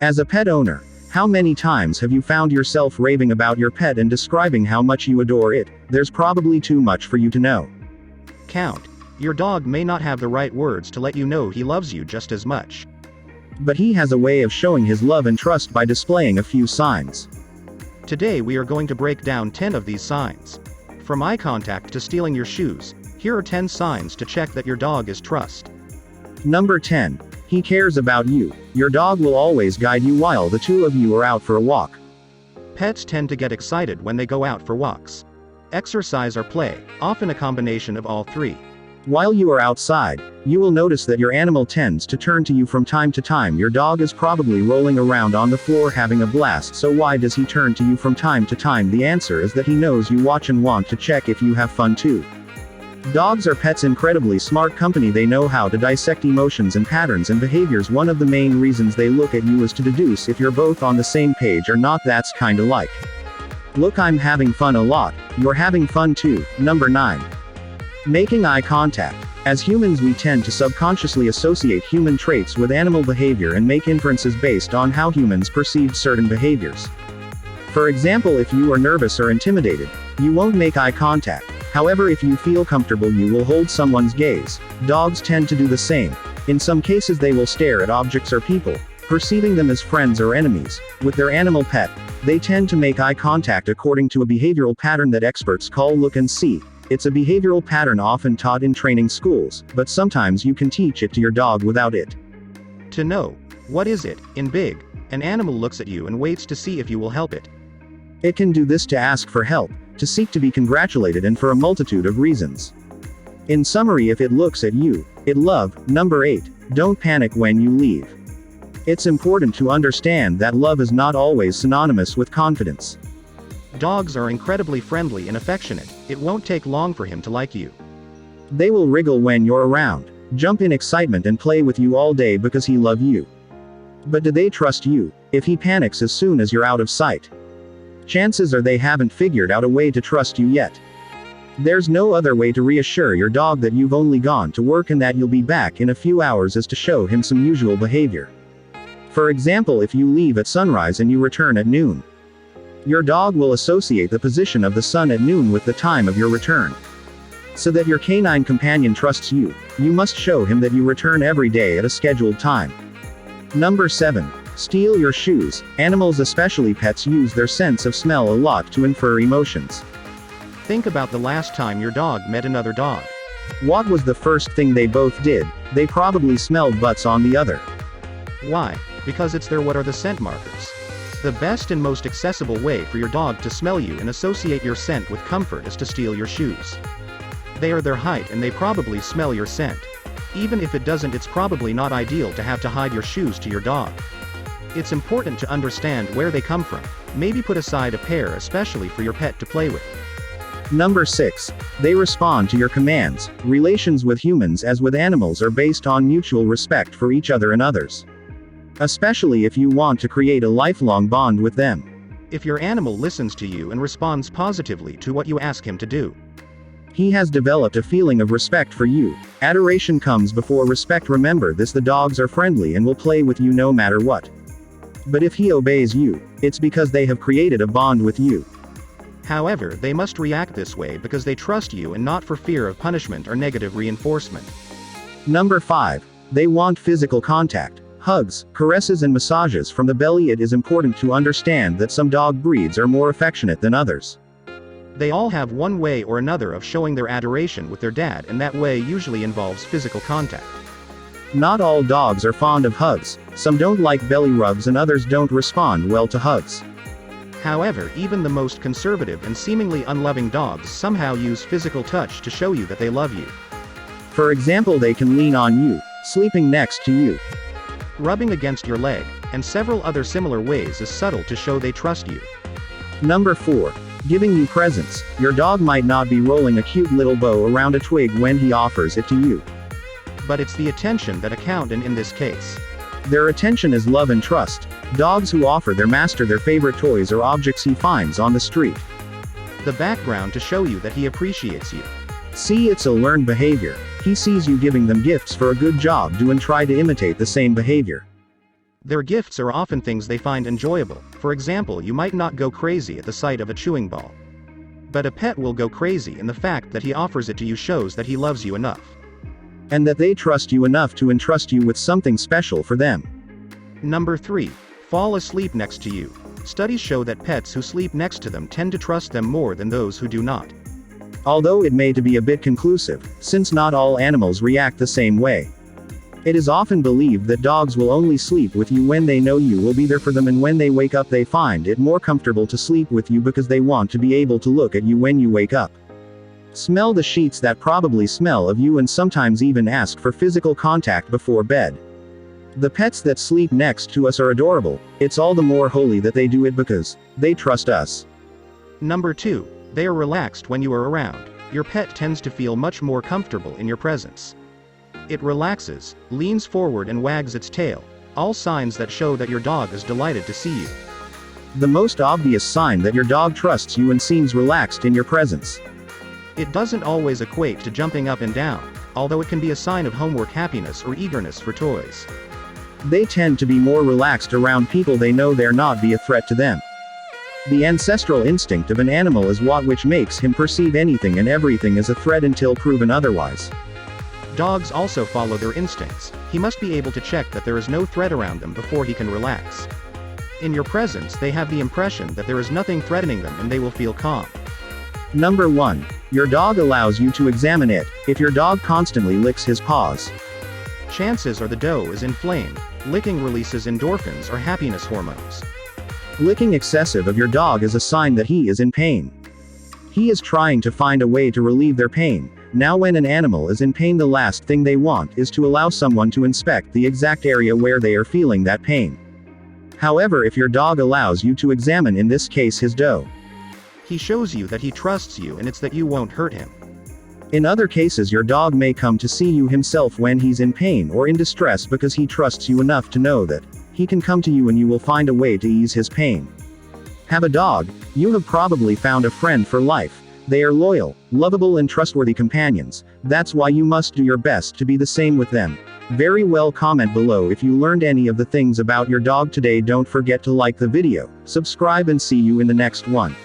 As a pet owner, how many times have you found yourself raving about your pet and describing how much you adore it? There's probably too much for you to know. Count. Your dog may not have the right words to let you know he loves you just as much. But he has a way of showing his love and trust by displaying a few signs. Today we are going to break down 10 of these signs. From eye contact to stealing your shoes, here are 10 signs to check that your dog is trust. Number 10. He cares about you. Your dog will always guide you while the two of you are out for a walk. Pets tend to get excited when they go out for walks. Exercise or play, often a combination of all three. While you are outside, you will notice that your animal tends to turn to you from time to time. Your dog is probably rolling around on the floor having a blast, so why does he turn to you from time to time? The answer is that he knows you watch and want to check if you have fun too. Dogs are pets' incredibly smart company. They know how to dissect emotions and patterns and behaviors. One of the main reasons they look at you is to deduce if you're both on the same page or not. That's kinda like, look, I'm having fun a lot, you're having fun too. Number 9. Making eye contact. As humans, we tend to subconsciously associate human traits with animal behavior and make inferences based on how humans perceive certain behaviors. For example, if you are nervous or intimidated, you won't make eye contact. However, if you feel comfortable, you will hold someone's gaze. Dogs tend to do the same. In some cases, they will stare at objects or people, perceiving them as friends or enemies. With their animal pet, they tend to make eye contact according to a behavioral pattern that experts call look and see. It's a behavioral pattern often taught in training schools, but sometimes you can teach it to your dog without it. To know, what is it, in big, an animal looks at you and waits to see if you will help it. It can do this to ask for help, to seek to be congratulated, and for a multitude of reasons. In summary, if it looks at you, it love. Number 8. Don't panic when you leave. It's important to understand that love is not always synonymous with confidence. Dogs are incredibly friendly and affectionate. It won't take long for him to like you. They will wriggle when you're around, jump in excitement and play with you all day because he loves you. But do they trust you? If he panics as soon as you're out of sight, chances are they haven't figured out a way to trust you yet. There's no other way to reassure your dog that you've only gone to work and that you'll be back in a few hours as to show him some usual behavior. For example, if you leave at sunrise and you return at noon, your dog will associate the position of the sun at noon with the time of your return. So that your canine companion trusts you, you must show him that you return every day at a scheduled time. Number 7. Steal your shoes. Animals, especially pets, use their sense of smell a lot to infer emotions. Think about the last time your dog met another dog. What was the first thing they both did? They probably smelled butts on the other. Why? Because it's what are the scent markers. The best and most accessible way for your dog to smell you and associate your scent with comfort is to steal your shoes. They are their height and they probably smell your scent. Even if it doesn't, it's probably not ideal to have to hide your shoes to your dog. It's important to understand where they come from. Maybe put aside a pair especially for your pet to play with. Number 6. They respond to your commands. Relations with humans as with animals are based on mutual respect for each other and others. Especially if you want to create a lifelong bond with them. If your animal listens to you and responds positively to what you ask him to do, he has developed a feeling of respect for you. Adoration comes before respect. Remember this, the dogs are friendly and will play with you no matter what. But if he obeys you, it's because they have created a bond with you. However, they must react this way because they trust you and not for fear of punishment or negative reinforcement. Number 5. They want physical contact. Hugs, caresses and massages from the belly. It is important to understand that some dog breeds are more affectionate than others. They all have one way or another of showing their adoration with their dad, and that way usually involves physical contact. Not all dogs are fond of hugs. Some don't like belly rubs and others don't respond well to hugs. However, even the most conservative and seemingly unloving dogs somehow use physical touch to show you that they love you. For example, they can lean on you, sleeping next to you, rubbing against your leg, and several other similar ways is subtle to show they trust you. Number 4. Giving you presents. Your dog might not be rolling a cute little bow around a twig when he offers it to you. But it's the attention that counts, and in this case, their attention is love and trust. Dogs who offer their master their favorite toys or objects he finds on the street. The background to show you that he appreciates you. See, it's a learned behavior. He sees you giving them gifts for a good job, do and try to imitate the same behavior. Their gifts are often things they find enjoyable. For example, you might not go crazy at the sight of a chewing ball. But a pet will go crazy, and the fact that he offers it to you shows that he loves you enough. And that they trust you enough to entrust you with something special for them. Number 3. Fall asleep next to you. Studies show that pets who sleep next to them tend to trust them more than those who do not. Although it may be a bit conclusive, since not all animals react the same way. It is often believed that dogs will only sleep with you when they know you will be there for them, and when they wake up they find it more comfortable to sleep with you because they want to be able to look at you when you wake up. Smell the sheets that probably smell of you, and sometimes even ask for physical contact before bed. The pets that sleep next to us are adorable. It's all the more holy that they do it because they trust us. Number 2. They are relaxed when you are around. Your pet tends to feel much more comfortable in your presence. It relaxes, leans forward and wags its tail, all signs that show that your dog is delighted to see you. The most obvious sign that your dog trusts you and seems relaxed in your presence. It doesn't always equate to jumping up and down, although it can be a sign of homework happiness or eagerness for toys. They tend to be more relaxed around people they know they're not be a threat to them. The ancestral instinct of an animal is what which makes him perceive anything and everything as a threat until proven otherwise. Dogs also follow their instincts. He must be able to check that there is no threat around them before he can relax. In your presence, they have the impression that there is nothing threatening them, and they will feel calm. Number 1. Your dog allows you to examine it. If your dog constantly licks his paws, chances are the doe is inflamed. Licking releases endorphins or happiness hormones. Licking excessive of your dog is a sign that he is in pain. He is trying to find a way to relieve their pain. Now, when an animal is in pain, the last thing they want is to allow someone to inspect the exact area where they are feeling that pain. However, if your dog allows you to examine, in this case his doe, he shows you that he trusts you, and it's that you won't hurt him. In other cases, your dog may come to see you himself when he's in pain or in distress because he trusts you enough to know that he can come to you and you will find a way to ease his pain. Have a dog, you have probably found a friend for life. They are loyal, lovable and trustworthy companions. That's why you must do your best to be the same with them. Very well. Comment below if you learned any of the things about your dog today. Don't forget to like the video, subscribe, and see you in the next one.